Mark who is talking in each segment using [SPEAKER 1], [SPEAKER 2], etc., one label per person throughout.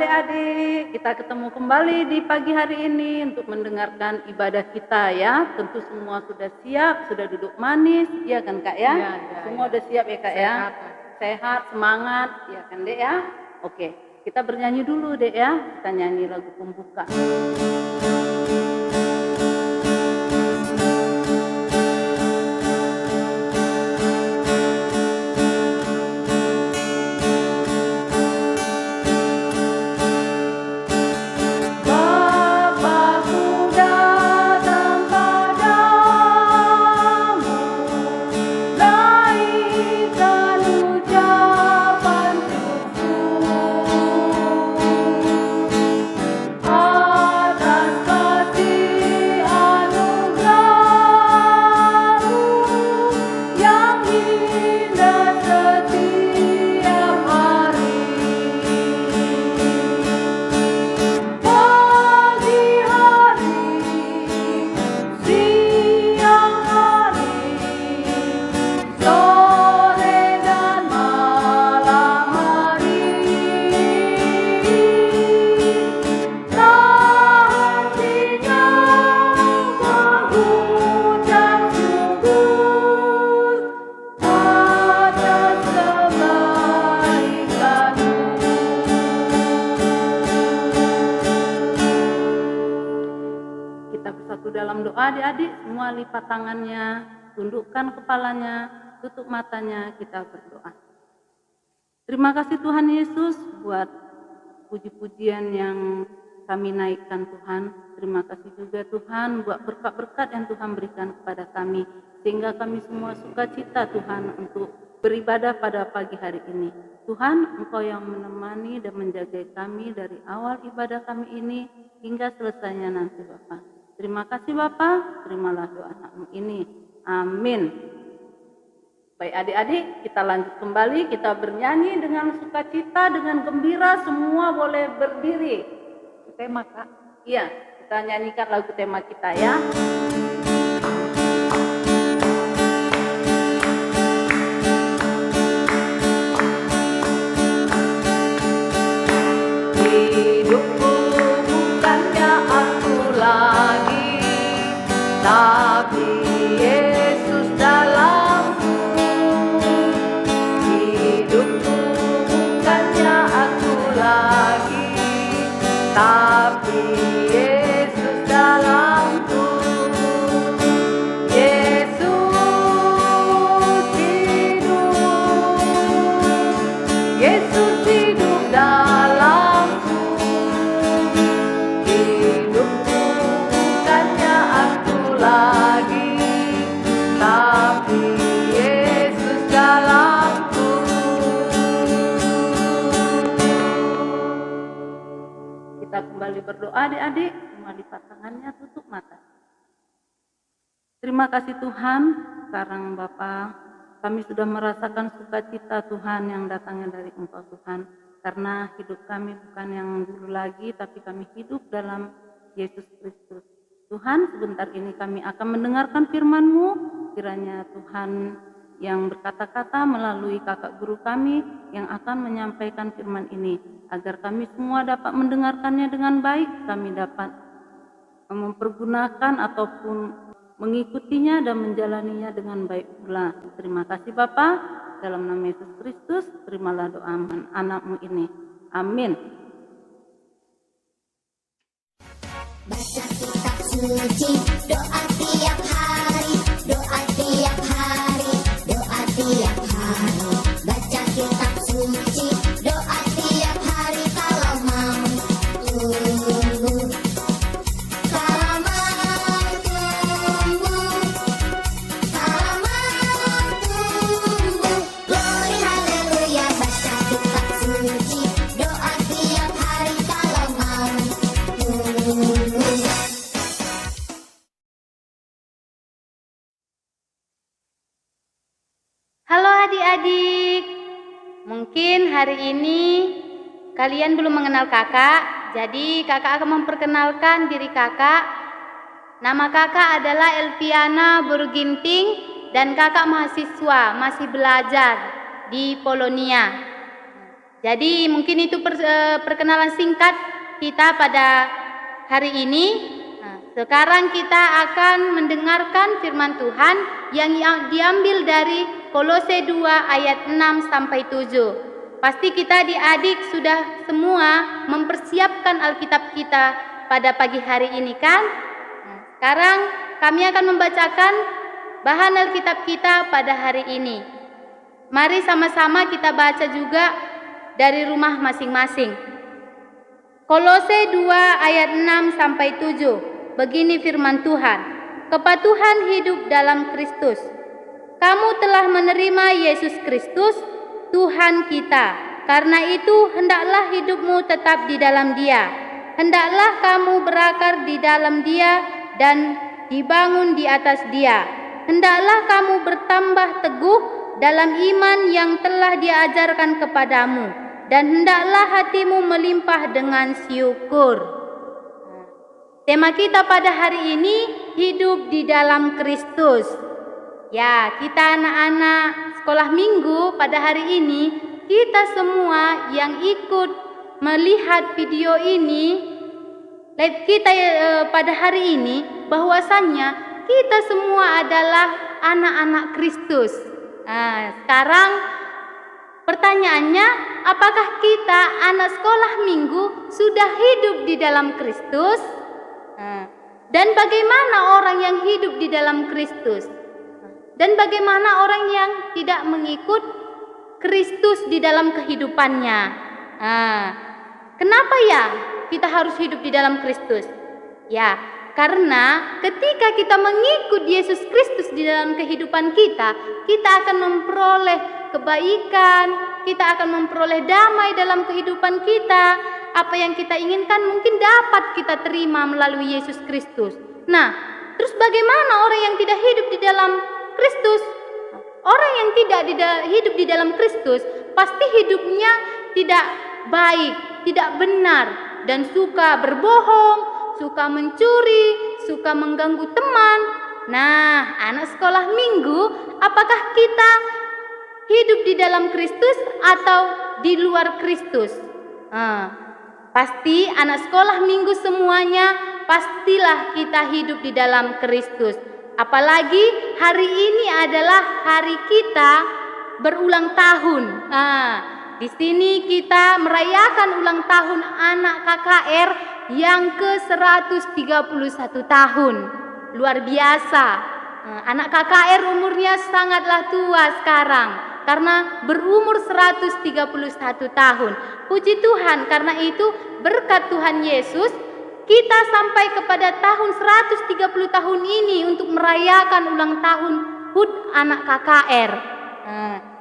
[SPEAKER 1] adik-adik, kita ketemu kembali di pagi hari ini untuk mendengarkan ibadah kita ya. Tentu semua sudah siap, sudah duduk manis, ya kan Kak ya?
[SPEAKER 2] Iya,
[SPEAKER 1] Semua udah siap ya Kak ya? Sehat, semangat, ya kan Dek ya? Oke, kita bernyanyi dulu Dek ya. Kita nyanyi lagu pembuka. Adik-adik semua lipat tangannya, tundukkan kepalanya, tutup matanya, kita berdoa. Terima kasih Tuhan Yesus buat puji-pujian yang kami naikkan Tuhan. Terima kasih juga Tuhan buat berkat-berkat yang Tuhan berikan kepada kami. Sehingga kami semua sukacita Tuhan untuk beribadah pada pagi hari ini. Tuhan, Engkau yang menemani dan menjaga kami dari awal ibadah kami ini hingga selesainya nanti Bapak. Terima kasih Bapak, terimalah doa anakmu ini. Amin. Baik adik-adik, kita lanjut kembali, kita bernyanyi dengan sukacita, dengan gembira, semua boleh berdiri. Tema Kak? Iya, kita nyanyikan lagu tema kita ya. Hidupku bukannya aku lagi, tapi Yesus dalamku. Hidupku bukannya aku lagi, tapi Yesus dalamku. Yesus hidup, Yesus hidup dalamku. Hidupku bukannya aku lagi, tapi Yesus dalamku. Kita kembali berdoa adik-adik, semua lipat tangannya, tutup mata. Terima kasih Tuhan, sekarang Bapa, kami sudah merasakan sukacita Tuhan yang datangnya dari Engkau Tuhan. Karena hidup kami bukan yang dulu lagi, tapi kami hidup dalam Yesus Kristus. Tuhan, sebentar ini kami akan mendengarkan firman-Mu. Kiranya Tuhan yang berkata-kata melalui kakak guru kami yang akan menyampaikan firman ini. Agar kami semua dapat mendengarkannya dengan baik, kami dapat mempergunakan ataupun mengikutinya dan menjalaninya dengan baik pula. Terima kasih Bapa, dalam nama Yesus Kristus, terimalah doa anak-Mu ini. Amin.
[SPEAKER 3] Baca kitab suci, doa tiap hari, doa tiap hari, doa tiap hari. Baca kitab suci, doa tiap hari kalau mau tumbuh. Kalau mau tumbuh, kalau mau tumbuh. Glory haleluya, baca kitab suci, doa tiap hari kalau mau tumbuh.
[SPEAKER 4] Halo adik-adik, mungkin hari ini kalian belum mengenal kakak, jadi kakak akan memperkenalkan diri kakak. Nama kakak adalah Elviana Burginting dan kakak mahasiswa, masih belajar di Polonia. Jadi mungkin itu perkenalan singkat kita pada hari ini. Nah, sekarang kita akan mendengarkan firman Tuhan yang diambil dari Kolose 2 ayat 6 sampai 7. Pasti kita adik-adik sudah semua mempersiapkan Alkitab kita pada pagi hari ini kan? Nah, sekarang kami akan membacakan bahan Alkitab kita pada hari ini. Mari sama-sama kita baca juga dari rumah masing-masing. Kolose 2 ayat 6 sampai 7. Begini firman Tuhan. Kepatuhan hidup dalam Kristus. Kamu telah menerima Yesus Kristus, Tuhan kita. Karena itu hendaklah hidupmu tetap di dalam Dia. Hendaklah kamu berakar di dalam Dia dan dibangun di atas Dia. Hendaklah kamu bertambah teguh dalam iman yang telah diajarkan kepadamu, dan hendaklah hatimu melimpah dengan syukur. Tema kita pada hari ini, hidup di dalam Kristus. Ya, kita anak-anak sekolah minggu pada hari ini, kita semua yang ikut melihat video ini, live kita pada hari ini, bahwasannya kita semua adalah anak-anak Kristus. Nah, sekarang pertanyaannya, apakah kita anak sekolah minggu sudah hidup di dalam Kristus? Dan bagaimana orang yang hidup di dalam Kristus? Dan bagaimana orang yang tidak mengikut Kristus di dalam kehidupannya? Kenapa ya kita harus hidup di dalam Kristus? Ya, karena ketika kita mengikut Yesus Kristus di dalam kehidupan kita, kita akan memperoleh kebaikan, kita akan memperoleh damai dalam kehidupan kita. Apa yang kita inginkan mungkin dapat kita terima melalui Yesus Kristus. Nah, terus bagaimana orang yang tidak hidup di dalam Kristus? Orang yang tidak hidup di dalam Kristus pasti hidupnya tidak baik, tidak benar, dan suka berbohong, suka mencuri, suka mengganggu teman. Nah, anak sekolah minggu, apakah kita hidup di dalam Kristus atau di luar Kristus? Pasti anak sekolah minggu semuanya, pastilah kita hidup di dalam Kristus. Apalagi hari ini adalah hari kita berulang tahun. Di sini kita merayakan ulang tahun anak KKR yang ke-131 tahun. Luar biasa. Anak KKR umurnya sangatlah tua sekarang karena berumur 131 tahun. Puji Tuhan, karena itu berkat Tuhan Yesus kita sampai kepada tahun 130 tahun ini untuk merayakan ulang tahun HUT anak KKR.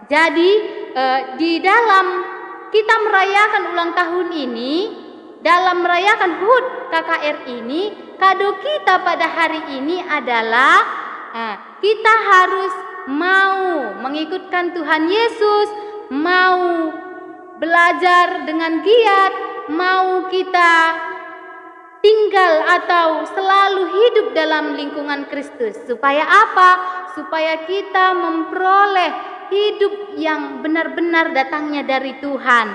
[SPEAKER 4] Jadi di dalam kita merayakan ulang tahun ini, dalam merayakan HUT KKR ini, kado kita pada hari ini adalah kita harus mau mengikutkan Tuhan Yesus, mau belajar dengan giat, mau kita tinggal atau selalu hidup dalam lingkungan Kristus. Supaya apa? Supaya kita memperoleh hidup yang benar-benar datangnya dari Tuhan.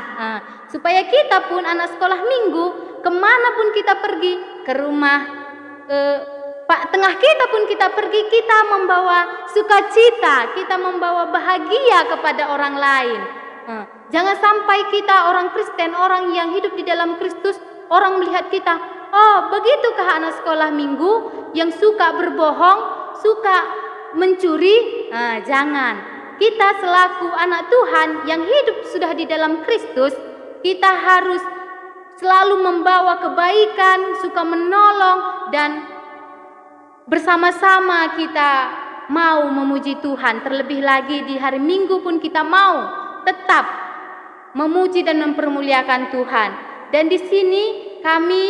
[SPEAKER 4] Supaya kita pun anak sekolah minggu, kemanapun kita pergi, ke rumah, tengah kita pun kita pergi, kita membawa sukacita, kita membawa bahagia kepada orang lain. Jangan sampai kita orang Kristen, orang yang hidup di dalam Kristus, orang melihat kita, oh begitukah anak sekolah minggu yang suka berbohong, suka mencuri? Jangan. Kita selaku anak Tuhan yang hidup sudah di dalam Kristus, kita harus selalu membawa kebaikan, suka menolong, dan bersama-sama kita mau memuji Tuhan. Terlebih lagi di hari Minggu pun kita mau tetap memuji dan mempermuliakan Tuhan. Dan di sini kami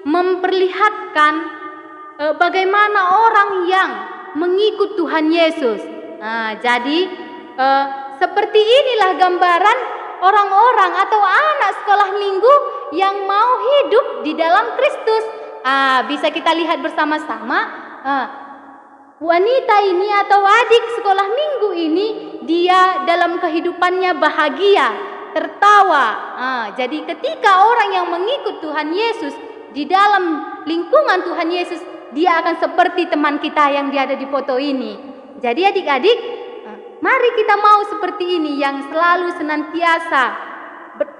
[SPEAKER 4] memperlihatkan bagaimana orang yang mengikut Tuhan Yesus. Jadi seperti inilah gambaran orang-orang atau anak sekolah minggu yang mau hidup di dalam Kristus. Bisa kita lihat bersama-sama. Wanita ini atau adik sekolah minggu ini, dia dalam kehidupannya bahagia. tertawa. Jadi ketika orang yang mengikut Tuhan Yesus di dalam lingkungan Tuhan Yesus, dia akan seperti teman kita yang dia ada di foto ini. Jadi adik-adik, mari kita mau seperti ini yang selalu senantiasa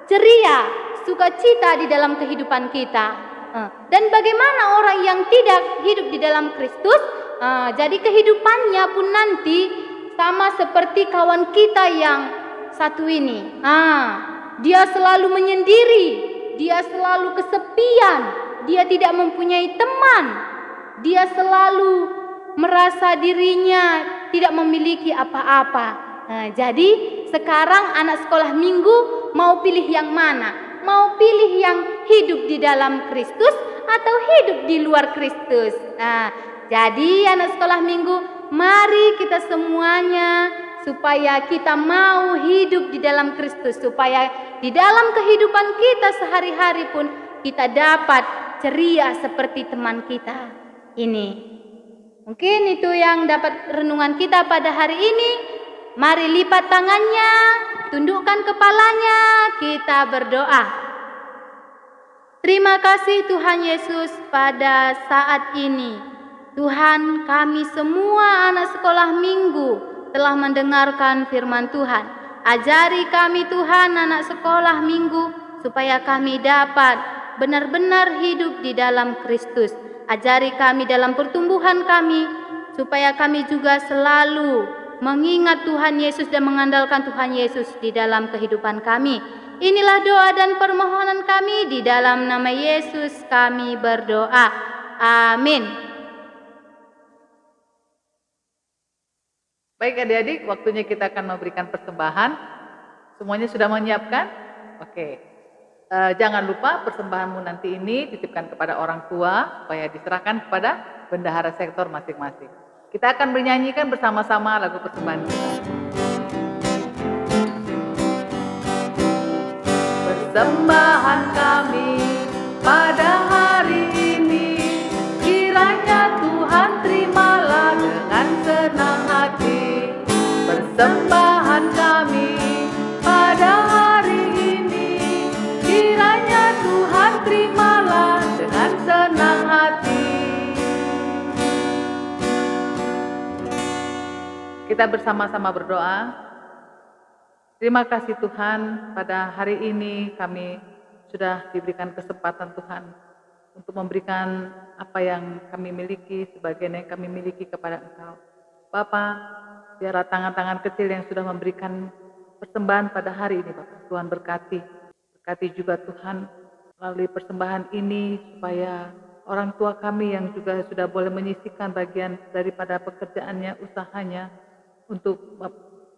[SPEAKER 4] ceria, sukacita di dalam kehidupan kita. Dan bagaimana orang yang tidak hidup di dalam Kristus? Jadi kehidupannya pun nanti sama seperti kawan kita yang satu ini. Dia selalu menyendiri, dia selalu kesepian, dia tidak mempunyai teman, dia selalu merasa dirinya tidak memiliki apa-apa. Jadi sekarang anak sekolah minggu mau pilih yang mana? Mau pilih yang hidup di dalam Kristus atau hidup di luar Kristus? Jadi anak sekolah minggu, mari kita semuanya supaya kita mau hidup di dalam Kristus, supaya di dalam kehidupan kita sehari-hari pun kita dapat ceria seperti teman kita ini. Mungkin itu yang dapat renungan kita pada hari ini. Mari lipat tangannya, tundukkan kepalanya, kita berdoa. Terima kasih Tuhan Yesus pada saat ini. Tuhan, kami semua anak sekolah minggu telah mendengarkan firman Tuhan. Ajari kami Tuhan anak sekolah minggu supaya kami dapat benar-benar hidup di dalam Kristus. Ajari kami dalam pertumbuhan kami supaya kami juga selalu mengingat Tuhan Yesus dan mengandalkan Tuhan Yesus di dalam kehidupan kami. Inilah doa dan permohonan kami, di dalam nama Yesus kami berdoa. Amin.
[SPEAKER 2] Baik adik-adik, waktunya kita akan memberikan persembahan. Semuanya sudah menyiapkan? Oke. Jangan lupa persembahanmu nanti ini titipkan kepada orang tua supaya diserahkan kepada bendahara sektor masing-masing. Kita akan bernyanyikan bersama-sama lagu persembahan kita. Persembahan kami pada hari ini, kiranya Tuhan terimalah dengan senang hati. Persembahan kami pada hari ini, kiranya Tuhan terimalah dengan senang hati. Kita bersama-sama berdoa. Terima kasih Tuhan, pada hari ini kami sudah diberikan kesempatan Tuhan untuk memberikan apa yang kami miliki, sebagian yang kami miliki kepada Engkau. Bapa, biarlah tangan-tangan kecil yang sudah memberikan persembahan pada hari ini, Bapak, Tuhan berkati. Berkati juga Tuhan melalui persembahan ini, supaya orang tua kami yang juga sudah boleh menyisihkan bagian daripada pekerjaannya, usahanya, untuk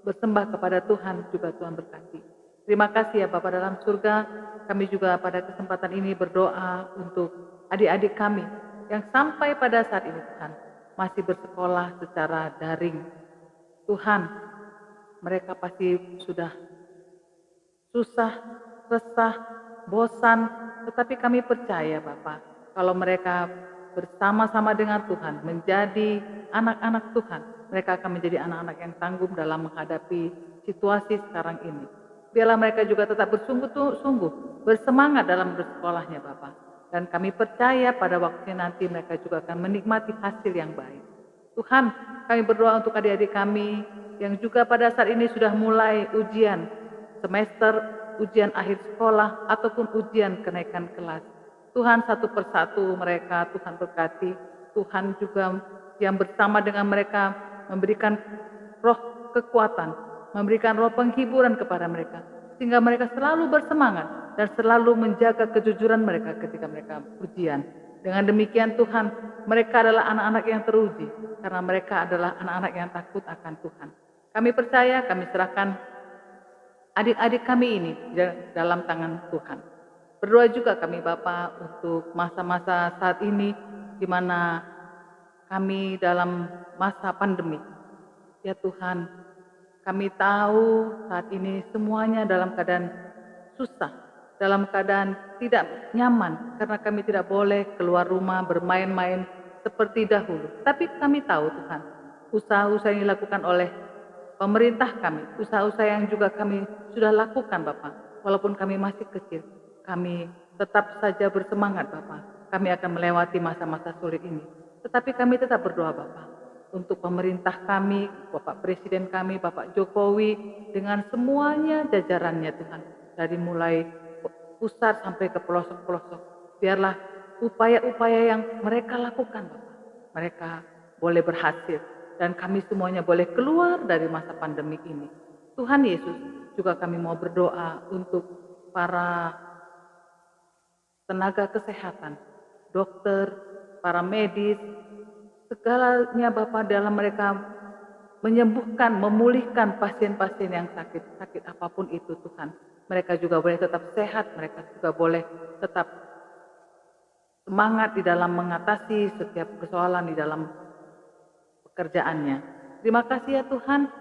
[SPEAKER 2] bersembah kepada Tuhan, juga Tuhan berkati. Terima kasih ya Bapak dalam surga. Kami juga pada kesempatan ini berdoa untuk adik-adik kami yang sampai pada saat ini Tuhan masih bersekolah secara daring. Tuhan, mereka pasti sudah susah, resah, bosan, tetapi kami percaya Bapak, kalau mereka bersama-sama dengan Tuhan menjadi anak-anak Tuhan, mereka akan menjadi anak-anak yang tangguh dalam menghadapi situasi sekarang ini. Biarlah mereka juga tetap bersungguh-sungguh, bersemangat dalam bersekolahnya Bapak. Dan kami percaya pada waktunya nanti mereka juga akan menikmati hasil yang baik. Tuhan, kami berdoa untuk adik-adik kami yang juga pada saat ini sudah mulai ujian semester, ujian akhir sekolah, ataupun ujian kenaikan kelas. Tuhan, satu persatu mereka Tuhan berkati. Tuhan juga yang bersama dengan mereka memberikan roh kekuatan, memberikan roh penghiburan kepada mereka, sehingga mereka selalu bersemangat dan selalu menjaga kejujuran mereka ketika mereka ujian. Dengan demikian Tuhan, mereka adalah anak-anak yang teruji, karena mereka adalah anak-anak yang takut akan Tuhan. Kami percaya, kami serahkan adik-adik kami ini dalam tangan Tuhan. Berdoa juga kami Bapa untuk masa-masa saat ini, di mana kami dalam masa pandemi. Ya Tuhan, kami tahu saat ini semuanya dalam keadaan susah, dalam keadaan tidak nyaman, karena kami tidak boleh keluar rumah bermain-main seperti dahulu. Tapi kami tahu Tuhan, usaha-usaha yang dilakukan oleh pemerintah kami, usaha-usaha yang juga kami sudah lakukan Bapak, walaupun kami masih kecil, kami tetap saja bersemangat Bapak. Kami akan melewati masa-masa sulit ini. Tetapi kami tetap berdoa Bapak, untuk pemerintah kami, Bapak Presiden kami, Bapak Jokowi, dengan semuanya jajarannya Tuhan. Dari mulai pusat sampai ke pelosok-pelosok. Biarlah upaya-upaya yang mereka lakukan Bapak, mereka boleh berhasil. Dan kami semuanya boleh keluar dari masa pandemi ini. Tuhan Yesus, juga kami mau berdoa untuk para tenaga kesehatan, dokter, para medis, segalanya Bapak dalam mereka menyembuhkan, memulihkan pasien-pasien yang sakit apapun itu Tuhan. Mereka juga boleh tetap sehat, mereka juga boleh tetap semangat di dalam mengatasi setiap persoalan di dalam pekerjaannya. Terima kasih ya Tuhan,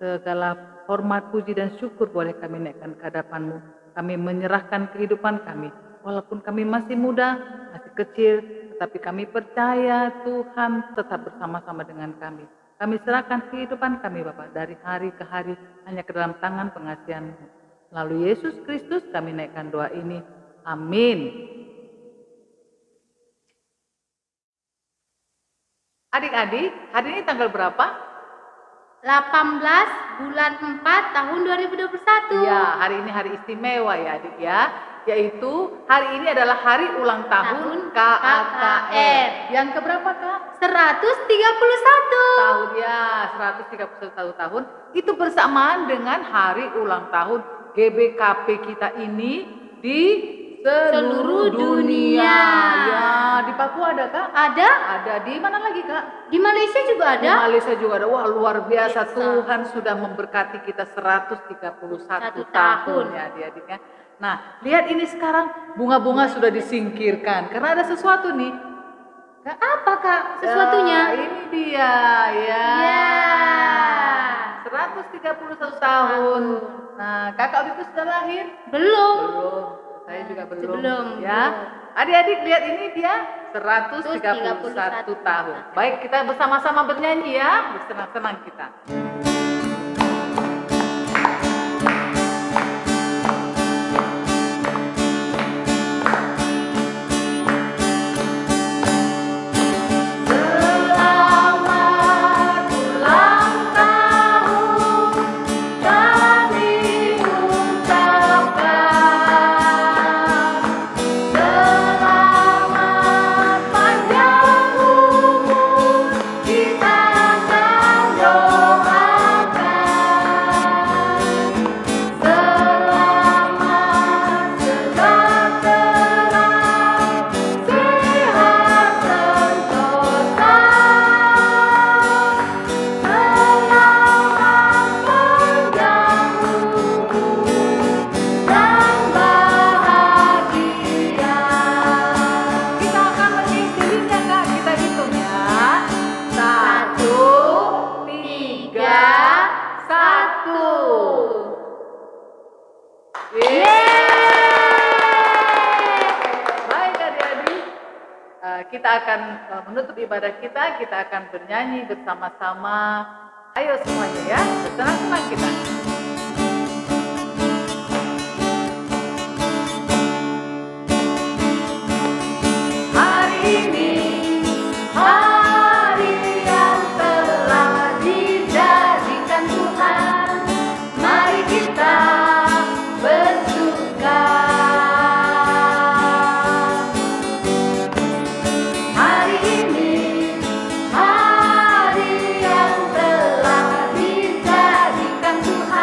[SPEAKER 2] segala hormat, puji dan syukur boleh kami naikkan ke hadapan-Mu. Kami menyerahkan kehidupan kami, walaupun kami masih muda, masih kecil, tetapi kami percaya Tuhan tetap bersama-sama dengan kami. Kami serahkan kehidupan kami Bapak dari hari ke hari hanya ke dalam tangan pengasihan-Mu. Melalui Yesus Kristus kami naikkan doa ini. Amin. Adik-adik, hari ini tanggal berapa?
[SPEAKER 4] 18 bulan 4 tahun 2021.
[SPEAKER 2] Iya, hari ini hari istimewa ya adik ya. Yaitu hari ini adalah hari ulang tahun KAKR. Yang keberapa Kak?
[SPEAKER 4] 131.
[SPEAKER 2] Tahun ya, 131 tahun. Itu bersamaan dengan hari ulang tahun GBKP kita ini di seluruh dunia. Ya, di Papua ada Kak?
[SPEAKER 4] Ada?
[SPEAKER 2] Ada. Di mana lagi Kak?
[SPEAKER 4] Di Malaysia juga
[SPEAKER 2] Di
[SPEAKER 4] ada?
[SPEAKER 2] Malaysia juga ada. Wah, luar biasa.
[SPEAKER 4] Biasa.
[SPEAKER 2] Tuhan sudah memberkati kita 131 tahun ya adik-adiknya. Nah, lihat ini sekarang bunga-bunga sudah disingkirkan karena ada sesuatu nih.
[SPEAKER 4] Kak, apa Kak sesuatunya?
[SPEAKER 2] Ini dia ya.
[SPEAKER 4] Ya.
[SPEAKER 2] 131 tahun. Nah, Kakak waktu itu sudah lahir?
[SPEAKER 4] Belum.
[SPEAKER 2] Belum. Saya juga belum.
[SPEAKER 4] Sebelum,
[SPEAKER 2] Ya.
[SPEAKER 4] belum.
[SPEAKER 2] Adik-adik lihat ini dia 131 tahun. Baik, kita bersama-sama bernyanyi ya. Bersenang-senang kita. Kita akan menutup ibadah kita akan bernyanyi bersama-sama. Ayo semuanya ya, bersenang-senang kita. Hari ini, hari yang telah dijadikan Tuhan, mari kita bersuka. Hari yang telah dijadikan Tuhan.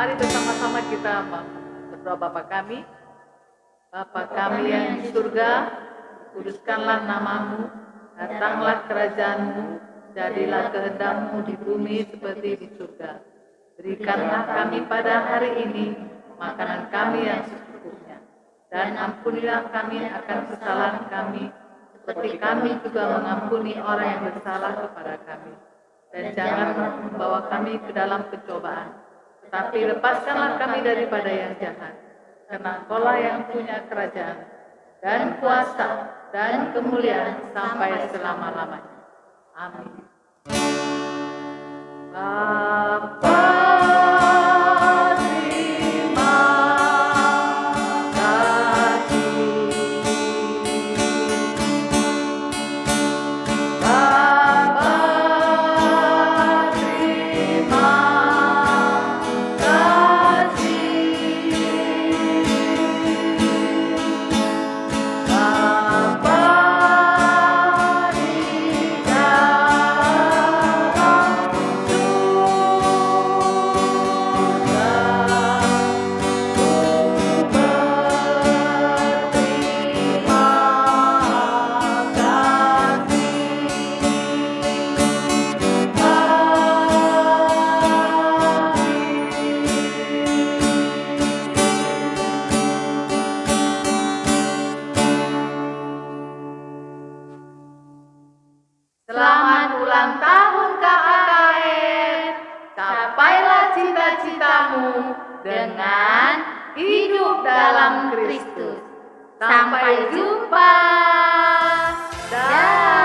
[SPEAKER 2] Mari bersama-sama kita berdoa Bapa kami. Bapa kami yang di surga, kuduskanlah namamu, datanglah kerajaanmu, jadilah kehendak-Mu di bumi seperti di surga. Berikanlah kami pada hari ini makanan kami yang secukupnya, dan ampunilah kami akan kesalahan kami, seperti kami juga mengampuni orang yang bersalah kepada kami. Dan janganlah membawa kami ke dalam pencobaan, tetapi lepaskanlah kami daripada yang jahat. Karena Engkaulah yang punya kerajaan, dan kuasa, dan kemuliaan sampai selama-lamanya. Amin. Bapa, terima kasih. Bapa, terima Selamat ulang tahun KKR. Capailah cita-citamu dengan hidup dalam Kristus. Sampai jumpa. Dah.